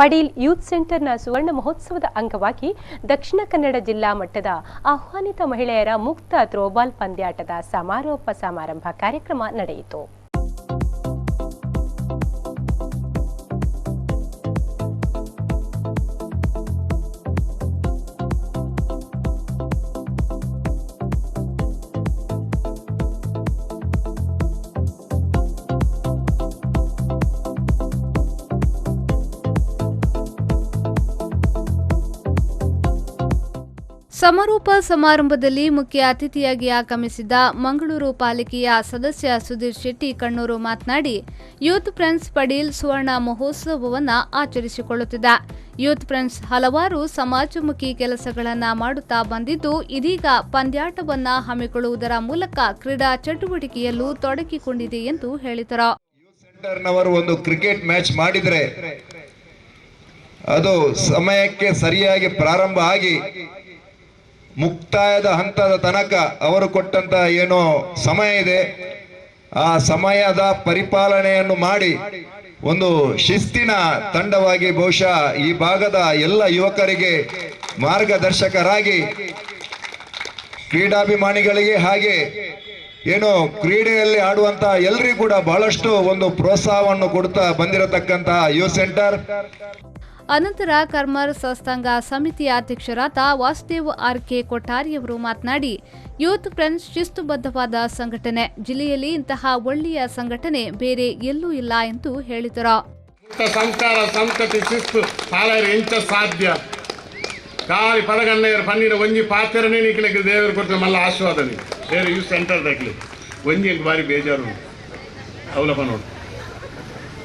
Padil youth ಸೆಂಟರ್ನ ಸುವರ್ಣ ಮಹೋತ್ಸವದ ಅಂಗವಾಗಿ ದಕ್ಷಿಣ ಕನ್ನಡ ಜಿಲ್ಲಾ ಮಟ್ಟದ ಆಹ್ವಾನಿತ ಮಹಿಳೆಯರ ಮುಕ್ತ ಥ್ರೋಬಾಲ್ ಪಂದ್ಯಾಟದ ಸಮಾರೋಪ ಸಮಾರಂಭ ಕಾರ್ಯಕ್ರಮ ನಡೆಯಿತು. ಸಮಾರೋಪ ಸಮಾರಂಭದಲ್ಲಿ ಮುಖ್ಯ ಅತಿಥಿಯಾಗಿ ಆಗಮಿಸಿದ್ದ ಮಂಗಳೂರು ಪಾಲಿಕೆಯ ಸದಸ್ಯ ಸುಧೀರ್ ಶೆಟ್ಟಿ ಕಣ್ಣೂರು ಮಾತನಾಡಿ, ಯೂತ್ ಫ್ರೆಂಡ್ಸ್ ಪಡೀಲ್ ಸುವರ್ಣ ಮಹೋತ್ಸವವನ್ನು ಆಚರಿಸಿಕೊಳ್ಳುತ್ತಿದೆ. ಯೂತ್ ಫ್ರೆಂಡ್ಸ್ ಹಲವಾರು ಸಮಾಜಮುಖಿ ಕೆಲಸಗಳನ್ನು ಮಾಡುತ್ತಾ ಬಂದಿದ್ದು, ಇದೀಗ ಪಂದ್ಯಾಟವನ್ನ ಹಮ್ಮಿಕೊಳ್ಳುವುದರ ಮೂಲಕ ಕ್ರೀಡಾ ಚಟುವಟಿಕೆಯಲ್ಲೂ ತೊಡಗಿಕೊಂಡಿದೆ ಎಂದು ಹೇಳಿದರು. ಒಂದು ಕ್ರಿಕೆಟ್ ಮ್ಯಾಚ್ ಮಾಡಿದ್ರೆ ಅದು ಸಮಯಕ್ಕೆ ಸರಿಯಾಗಿ ಪ್ರಾರಂಭ ಆಗಿ ಮುಕ್ತಾಯದ ಹಂತದ ತನಕ ಅವರು ಕೊಟ್ಟಂತ ಏನೋ ಸಮಯ ಇದೆ, ಆ ಸಮಯದ ಪರಿಪಾಲನೆಯನ್ನು ಮಾಡಿ ಒಂದು ಶಿಸ್ತಿನ ತಂಡವಾಗಿ ಬಹುಶಃ ಈ ಭಾಗದ ಎಲ್ಲ ಯುವಕರಿಗೆ ಮಾರ್ಗದರ್ಶಕರಾಗಿ, ಕ್ರೀಡಾಭಿಮಾನಿಗಳಿಗೆ ಹಾಗೆ ಏನು ಕ್ರೀಡೆಯಲ್ಲಿ ಆಡುವಂತ ಎಲ್ಲರಿಗೂ ಕೂಡ ಬಹಳಷ್ಟು ಒಂದು ಪ್ರೋತ್ಸಾಹವನ್ನು ಕೊಡ್ತಾ ಬಂದಿರತಕ್ಕಂತಹ ಯೂತ್ ಸೆಂಟರ್. ಅನಂತರ ಕರ್ಮರ್ ಸಂಸ್ಥಾಂಗ ಸಮಿತಿಯ ಅಧ್ಯಕ್ಷರಾದ ವಾಸುದೇವ್ ಆರ್.ಕೆ. ಕೊಠಾರಿಯವರು ಮಾತನಾಡಿ, ಯೂತ್ ಫ್ರೆಂಡ್ಸ್ ಶಿಸ್ತುಬದ್ಧವಾದ ಸಂಘಟನೆ, ಜಿಲ್ಲೆಯಲ್ಲಿ ಇಂತಹ ಒಳ್ಳೆಯ ಸಂಘಟನೆ ಬೇರೆ ಎಲ್ಲೂ ಇಲ್ಲ ಎಂದು ಹೇಳಿದರು. ಸಂಸ್ಕಾರ ಸಂಸ್ಕೃತಿ ಶಿಸ್ತು ಎಂಚ ಸಾಧ್ಯ ಕಾಲಿ ಪದಗಣ್ಣೆಯರು ಪನ್ನಿರ ಒಂಜಿ ಪಾತ್ರನೇ ನಿಕ್ಲಿಕ್ಕೆ ದೇವರು ಕೊಡ್ತಾರೆ ಮಲ್ಲ ಆಶೀರ್ವಾದನೆ ಬೇರೆ ಯೂತ್ ಸೆಂಟರ್ ತಕ್ಲಿ ಒಂಜಿ ಬಾರಿ ಬೇಜಾರು ಅವಲಪ ನೋಡು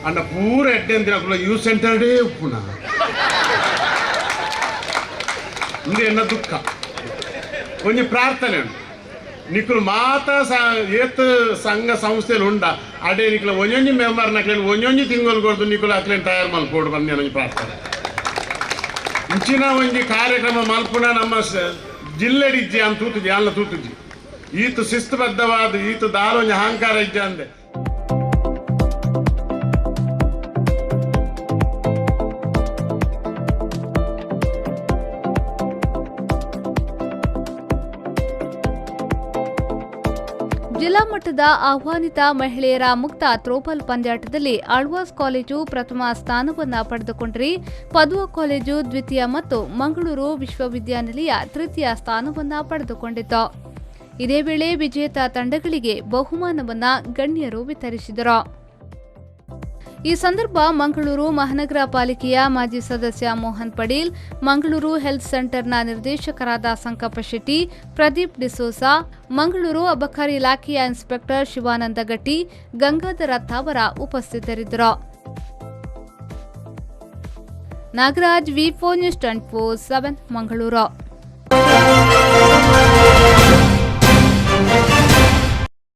ಅಣ್ಣ ಪೂರ ಎಡ್ಡೆಂದಿನ ಯೂತ್ ಸೆಂಟರ್ಡೇ ಉಪ್ಪುನ ಇಂದು ಎನ್ನ ದುಃಖ ಒಂಜಿ ಪ್ರಾರ್ಥನೆ ಉಂಟು ನಿಕ್ಕಲು ಮಾತ ಏತ್ ಸಂಘ ಸಂಸ್ಥೆಯಲ್ಲಿ ಉಂಡ ಅಡೇ ನಿಕ್ಕಲ ಒಂಜೊಂಜಿ ಮೆಂಬರ್ ನಕ್ಲೇನು ಒಂಜೊಂಜಿ ತಿಂಗಳು ಕೊಡ್ದು ನಿಕ್ಕಲು ಅಕ್ಲೇನು ತಯಾರು ಮಲ್ಪೋಡು ಬಂದ ಒಂಜಿ ಪ್ರಾರ್ಥನೆ ಇಂಚಿನ ಒಂಜಿ ಕಾರ್ಯಕ್ರಮ ಮಲ್ಪುನ ನಮ್ಮ ಜಿಲ್ಲೆಡಿಜ್ಜಿ ಅಂತ ತೂತುಜಿ ಅಲ್ಲ ತೂತುಜಿ ಈತು ಶಿಸ್ತುಬದ್ಧವಾದ ಈತು ದಾರೊಂಜಿ ಅಹಂಕಾರ ಇಜ್ಜ ಅಂದೆ. ಜಿಲ್ಲಾ ಮಟ್ಟದ ಆಹ್ವಾನಿತ ಮಹಿಳೆಯರ ಮುಕ್ತ ಥ್ರೋಬಾಲ್ ಪಂದ್ಯಾಟದಲ್ಲಿ ಆಳ್ವಾಸ್ ಕಾಲೇಜು ಪ್ರಥಮ ಸ್ಥಾನವನ್ನು ಪಡೆದುಕೊಂಡರೆ ಪದುವಾ ಕಾಲೇಜು ದ್ವಿತೀಯ ಮತ್ತು ಮಂಗಳೂರು ವಿಶ್ವವಿದ್ಯಾನಿಲಯ ತೃತೀಯ ಸ್ಥಾನವನ್ನು ಪಡೆದುಕೊಂಡಿತು. ಇದೇ ವೇಳೆ ವಿಜೇತ ತಂಡಗಳಿಗೆ ಬಹುಮಾನವನ್ನು ಗಣ್ಯರು ವಿತರಿಸಿದರು. ಈ ಸಂದರ್ಭ ಮಂಗಳೂರು ಮಹಾನಗರ ಪಾಲಿಕೆಯ ಮಾಜಿ ಸದಸ್ಯ ಮೋಹನ್ ಪಡೀಲ್, ಮಂಗಳೂರು ಹೆಲ್ತ್ ಸೆಂಟರ್ನ ನಿರ್ದೇಶಕರಾದ ಸಂಕಪ್ಪ ಶೆಟ್ಟಿ, ಪ್ರದೀಪ್ ಡಿಸೋಸಾ, ಮಂಗಳೂರು ಅಬಕಾರಿ ಇಲಾಖೆಯ ಇನ್ಸ್ಪೆಕ್ಟರ್ ಶಿವಾನಂದ ಗಟ್ಟಿ, ಗಂಗಾಧರ ತಾವರ ಉಪಸ್ಥಿತರಿದ್ದರು. ನಾಗರಾಜ್, ವಿ4 ನ್ಯೂಸ್ 24/7 ಮಂಗಳೂರು.